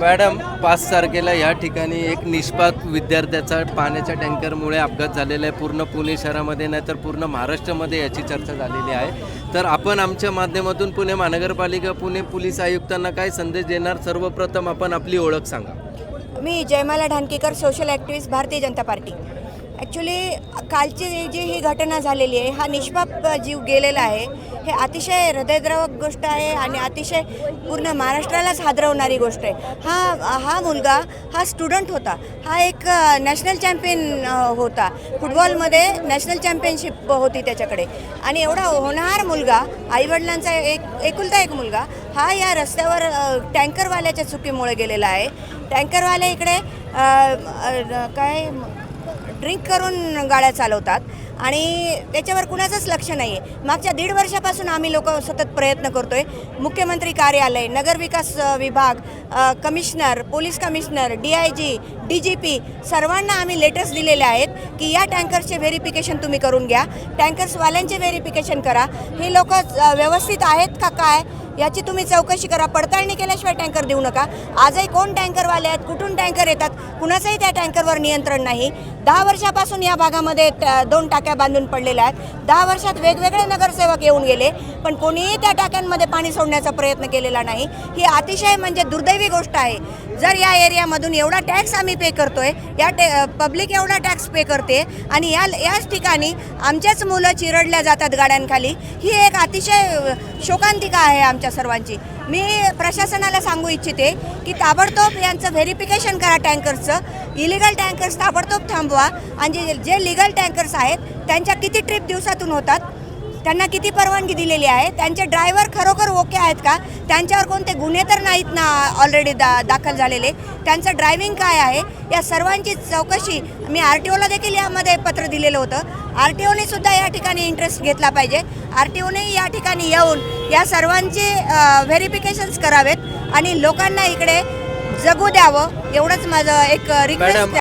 Madam 5 तारखेला या ठिकाणी एक निष्पाप विद्यार्थ्याचा पाण्याच्या टँकरमुळे अपघात झालेला आहे. पूर्ण पुणे शहरामध्ये नाही तर पूर्ण महाराष्ट्रामध्ये याची चर्चा झालेली आहे. तर आपण आमच्या माध्यमातून पुणे महानगरपालिका, पुणे पोलीस आयुक्तांना काय संदेश देणार? सर्वप्रथम आपण आपली ओळख सांगा. मी Jaymala ढानकीकर, social activist, Bharatiya Janata party. Actually कालची जी ही घटना झालेली आहे, हा निष्पाप जीव गेलेला आहे. हे अतिशय हृदयद्रावक गोष्ट आहे आणि अतिशय पूर्ण महाराष्ट्रालाच हादरवणारी गोष्ट आहे. हा मुलगा हा स्टुडंट होता. हा एक नॅशनल चॅम्पियन होता. फुटबॉलमध्ये नॅशनल चॅम्पियनशिप होती त्याच्याकडे. आणि एवढा होणार मुलगा, आईवडिलांचा एकुलता एक मुलगा, हा या रस्त्यावर टँकरवाल्याच्या चुकीमुळे गेलेला आहे. टँकरवाले इकडे काय ड्रिंक करून गाड्या चालवतात आणि त्याच्यावर कुणाचंच लक्ष नाही आहे. मागच्या 1.5 वर्षापासून आम्ही लोक सतत प्रयत्न करतो आहे. मुख्यमंत्री कार्यालय, नगरविकास विभाग, commissioner, police commissioner, DIG, DGP सर्वांना आम्ही लेटर्स दिलेले आहेत की या टँकर्सचे व्हेरिफिकेशन तुम्ही करून घ्या, टँकर्सवाल्यांचे व्हेरिफिकेशन करा. हे लोक व्यवस्थित आहेत का काय याची तुम्ही चौकशी करा. पडताळणी केल्याशिवाय टँकर देऊ नका. आजही कोण टँकरवाले आहेत, कुठून टँकर येतात, कुणाचंही त्या टँकरवर नियंत्रण नाही. 10 वर्षापासून या भागामध्ये 2 टाक्या बांधून पडलेल्या आहेत. 10 वर्षात वेगवेगळे नगरसेवक येऊन गेले, पण कोणीही त्या टाक्यांमध्ये पाणी सोडण्याचा प्रयत्न केलेला नाही. ही अतिशय म्हणजे दुर्दैवी गोष्ट आहे. जर या एरियामधून एवढा टॅक्स आम्ही पे करतोय, पब्लिक एवढा टॅक्स पे करते आणि याच ठिकाणी आमच्याच मुलं चिरडल्या जातात गाड्यांखाली, ही एक अतिशय शोकांतिका आहे आमच्या सर्वांची. मी प्रशासनाला सांगू इच्छिते की ताबडतोब यांचं व्हेरिफिकेशन करा टँकर्सचं. इलिगल टँकर्स ताबडतोब थांबवा आणि जे लिगल टँकर्स आहेत त्यांच्या किती ट्रिप दिवसातून होतात, त्यांना किती परवानगी दिलेली आहे, त्यांचे ड्रायव्हर खरोखर ओके आहेत का, त्यांच्यावर कोणते गुन्हे तर नाहीत ना ऑलरेडी दाखल झालेले, त्यांचं ड्रायव्हिंग काय आहे, या सर्वांची चौकशी मी RTOला देखील यामध्ये पत्र दिलेलं होतं. RTOने सुद्धा या ठिकाणी इंटरेस्ट घेतला पाहिजे. RTOने या ठिकाणी येऊन या सर्वांचे व्हेरिफिकेशन्स करावेत आणि लोकांना इकडे जगू द्यावं, एवढंच माझं एक रिक्वेस्ट.